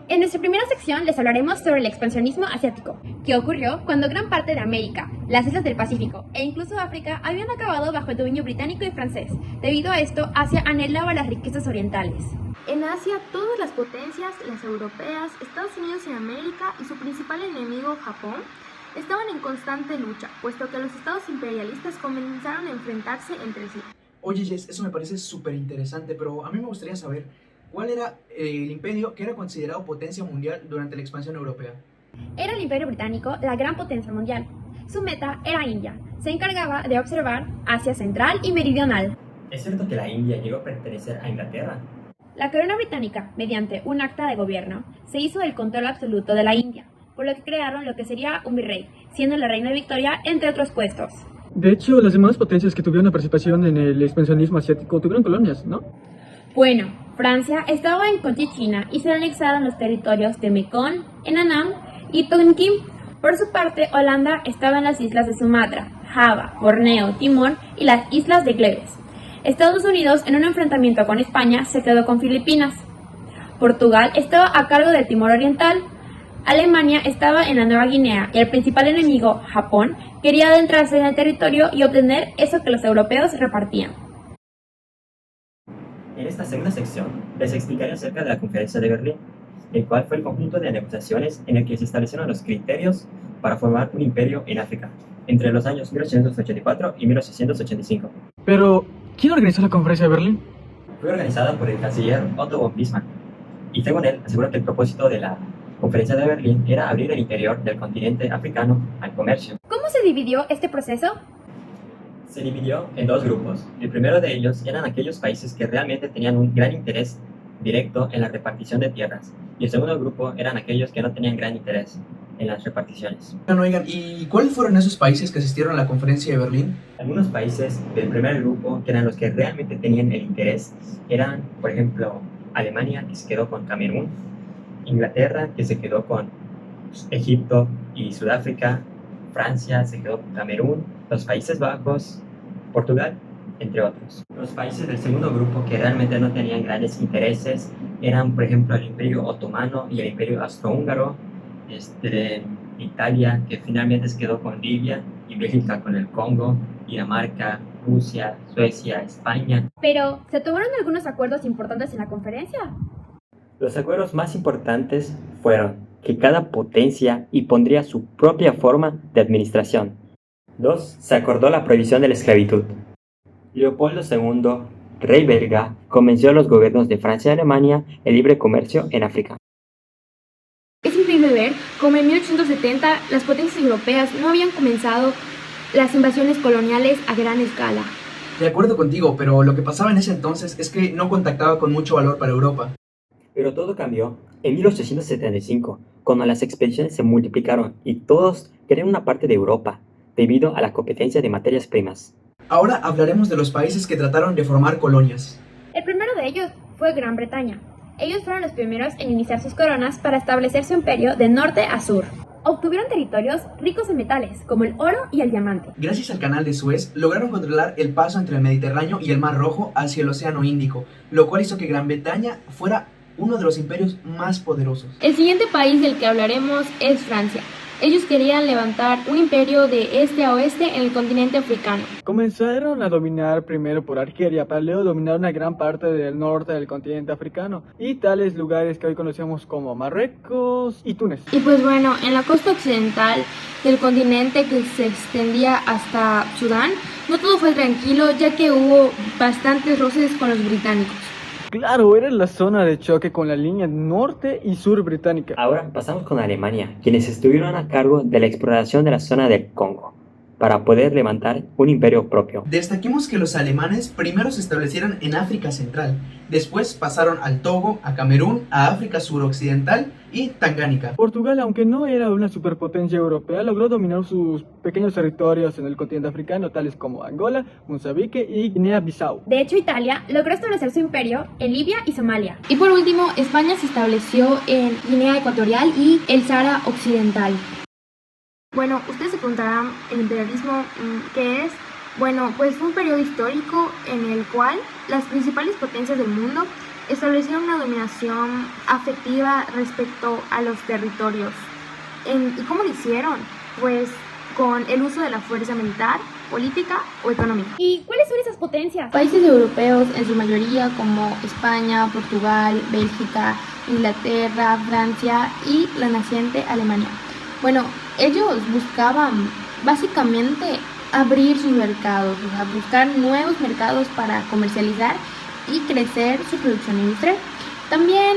En nuestra primera sección les hablaremos sobre el expansionismo asiático, que ocurrió cuando gran parte de América, las islas del Pacífico e incluso África habían acabado bajo el dominio británico y francés. Debido a esto, Asia anhelaba las riquezas orientales. En Asia, todas las potencias, las europeas, Estados Unidos en América y su principal enemigo, Japón, estaban en constante lucha, puesto que los estados imperialistas comenzaron a enfrentarse entre sí. Oye, Jess, eso me parece súper interesante, pero a mí me gustaría saber cuál era el imperio que era considerado potencia mundial durante la expansión europea. Era el Imperio Británico la gran potencia mundial. Su meta era India. Se encargaba de observar Asia Central y Meridional. ¿Es cierto que la India llegó a pertenecer a Inglaterra? La corona británica, mediante un acta de gobierno, se hizo el control absoluto de la India, por lo que crearon lo que sería un virrey, siendo la reina Victoria entre otros puestos. De hecho, las demás potencias que tuvieron participación en el expansionismo asiático tuvieron colonias, ¿no? Bueno, Francia estaba en Cochinchina y se anexaron los territorios de Mekong, Annam y Tonkin. Por su parte, Holanda estaba en las islas de Sumatra, Java, Borneo, Timor y las islas de Glebes. Estados Unidos, en un enfrentamiento con España, se quedó con Filipinas. Portugal estaba a cargo del Timor Oriental. Alemania estaba en la Nueva Guinea y el principal enemigo, Japón, quería adentrarse en el territorio y obtener eso que los europeos repartían. En esta segunda sección les explicaré acerca de la Conferencia de Berlín, el cual fue el conjunto de negociaciones en el que se establecieron los criterios para formar un imperio en África, entre los años 1884 y 1885. Pero, ¿quién organizó la conferencia de Berlín? Fue organizada por el canciller Otto von Bismarck, y según él aseguró que el propósito de la Conferencia de Berlín era abrir el interior del continente africano al comercio. ¿Cómo se dividió este proceso? Se dividió en dos grupos. El primero de ellos eran aquellos países que realmente tenían un gran interés directo en la repartición de tierras, y el segundo grupo eran aquellos que no tenían gran interés en las reparticiones. Oigan, ¿y cuáles fueron esos países que asistieron a la conferencia de Berlín? Algunos países del primer grupo, que eran los que realmente tenían el interés, eran, por ejemplo, Alemania, que se quedó con Camerún, Inglaterra, que se quedó con Egipto y Sudáfrica, Francia se quedó con Camerún, los Países Bajos, Portugal, entre otros. Los países del segundo grupo que realmente no tenían grandes intereses eran, por ejemplo, el Imperio Otomano y el Imperio Austrohúngaro, Italia, que finalmente se quedó con Libia, y Bélgica con el Congo, Dinamarca, Rusia, Suecia, España. Pero, ¿se tomaron algunos acuerdos importantes en la conferencia? Los acuerdos más importantes fueron que cada potencia impondría su propia forma de administración. 2. Se acordó la prohibición de la esclavitud. Leopoldo II, rey belga, convenció a los gobiernos de Francia y Alemania el libre comercio en África. Es increíble ver cómo en 1870 las potencias europeas no habían comenzado las invasiones coloniales a gran escala. De acuerdo contigo, pero lo que pasaba en ese entonces es que no contactaba con mucho valor para Europa. Pero todo cambió en 1875, cuando las expediciones se multiplicaron y todos querían una parte de Europa, debido a la competencia de materias primas. Ahora hablaremos de los países que trataron de formar colonias. El primero de ellos fue Gran Bretaña. Ellos fueron los primeros en iniciar sus coronas para establecer su imperio de norte a sur. Obtuvieron territorios ricos en metales, como el oro y el diamante. Gracias al canal de Suez, lograron controlar el paso entre el Mediterráneo y el Mar Rojo hacia el Océano Índico, lo cual hizo que Gran Bretaña fuera uno de los imperios más poderosos. El siguiente país del que hablaremos es Francia. Ellos querían levantar un imperio de este a oeste en el continente africano. Comenzaron a dominar primero por Argelia, para luego dominar una gran parte del norte del continente africano y tales lugares que hoy conocemos como Marruecos y Túnez. Y pues bueno, en la costa occidental del continente, que se extendía hasta Sudán, no todo fue tranquilo, ya que hubo bastantes roces con los británicos. Claro, era la zona de choque con la línea norte y sur británica. Ahora pasamos con Alemania, quienes estuvieron a cargo de la exploración de la zona del Congo, para poder levantar un imperio propio. Destaquemos que los alemanes primero se establecieron en África Central, después pasaron al Togo, a Camerún, a África Suroccidental y Tangánica. Portugal, aunque no era una superpotencia europea, logró dominar sus pequeños territorios en el continente africano, tales como Angola, Mozambique y Guinea-Bissau. De hecho, Italia logró establecer su imperio en Libia y Somalia. Y por último, España se estableció en Guinea Ecuatorial y el Sahara Occidental. Bueno, ustedes se preguntarán, ¿el imperialismo qué es? Bueno, pues fue un periodo histórico en el cual las principales potencias del mundo establecieron una dominación afectiva respecto a los territorios. ¿Y cómo lo hicieron? Pues con el uso de la fuerza militar, política o económica. ¿Y cuáles son esas potencias? Países europeos, en su mayoría, como España, Portugal, Bélgica, Inglaterra, Francia y la naciente Alemania. Bueno, ellos buscaban básicamente abrir sus mercados, o sea, buscar nuevos mercados para comercializar y crecer su producción industrial. También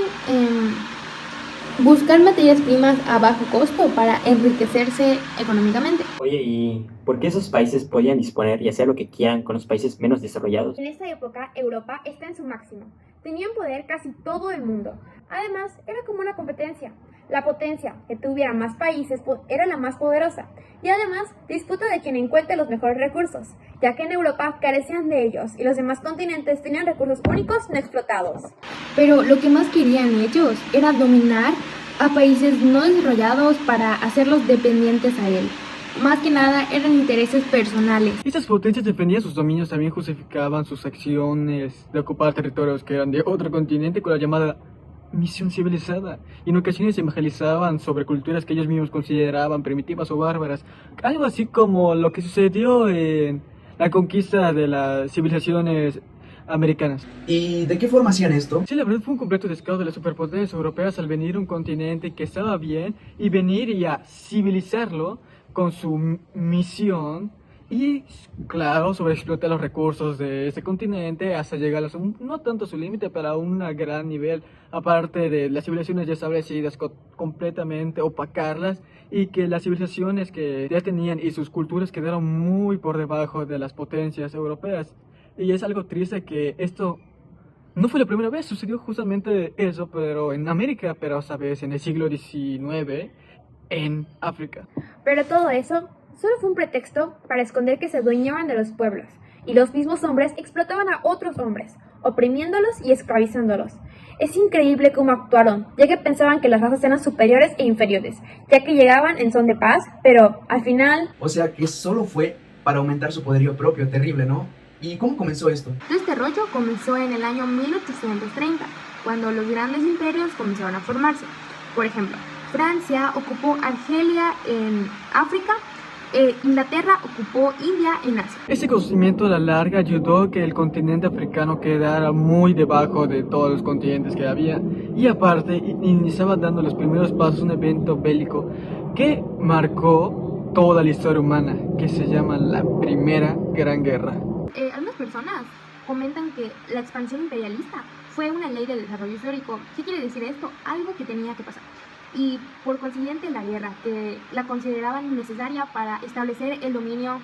buscar materias primas a bajo costo para enriquecerse económicamente. Oye, ¿y por qué esos países podían disponer y hacer lo que quieran con los países menos desarrollados? En esta época, Europa está en su máximo. Tenían poder casi todo el mundo. Además, era como una competencia. La potencia que tuviera más países era la más poderosa. Y además, disputa de quien encuentre los mejores recursos, ya que en Europa carecían de ellos y los demás continentes tenían recursos únicos no explotados. Pero lo que más querían ellos era dominar a países no desarrollados para hacerlos dependientes a él. Más que nada eran intereses personales. Estas potencias defendían sus dominios, también justificaban sus acciones de ocupar territorios que eran de otro continente con la llamada misión civilizada, y en ocasiones evangelizaban sobre culturas que ellos mismos consideraban primitivas o bárbaras, algo así como lo que sucedió en la conquista de las civilizaciones americanas. ¿Y de qué forma hacían esto? Sí, la verdad fue un completo descaro de las superpotencias europeas al venir a un continente que estaba bien y venir y a civilizarlo con su misión y, claro, sobreexplotar los recursos de este continente hasta llegar a no tanto a su límite, pero a un gran nivel, aparte de las civilizaciones ya establecidas, completamente opacarlas, y que las civilizaciones que ya tenían y sus culturas quedaron muy por debajo de las potencias europeas. Y es algo triste que esto no fue la primera vez, sucedió justamente eso, pero en América, pero esta vez en el siglo XIX, en África. Pero todo eso solo fue un pretexto para esconder que se adueñaban de los pueblos, y los mismos hombres explotaban a otros hombres, oprimiéndolos y esclavizándolos. Es increíble cómo actuaron, ya que pensaban que las razas eran superiores e inferiores, ya que llegaban en son de paz, pero al final... O sea que solo fue para aumentar su poderío propio, terrible, ¿no? ¿Y cómo comenzó esto? Este rollo comenzó en el año 1830, cuando los grandes imperios comenzaron a formarse. Por ejemplo, Francia ocupó Argelia en África, Inglaterra ocupó India en Asia. Ese conocimiento a la larga ayudó a que el continente africano quedara muy debajo de todos los continentes que había, y aparte iniciaba dando los primeros pasos un evento bélico que marcó toda la historia humana, que se llama la Primera Gran Guerra. Algunas personas comentan que la expansión imperialista fue una ley del desarrollo histórico. ¿Qué quiere decir esto? Algo que tenía que pasar. Y por consiguiente la guerra, que la consideraban necesaria para establecer el dominio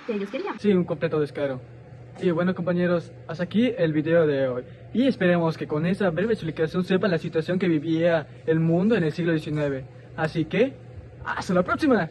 que ellos querían. Sí, un completo descaro. Y bueno, compañeros, hasta aquí el video de hoy. Y esperemos que con esa breve explicación sepan la situación que vivía el mundo en el siglo XIX. Así que, ¡hasta la próxima!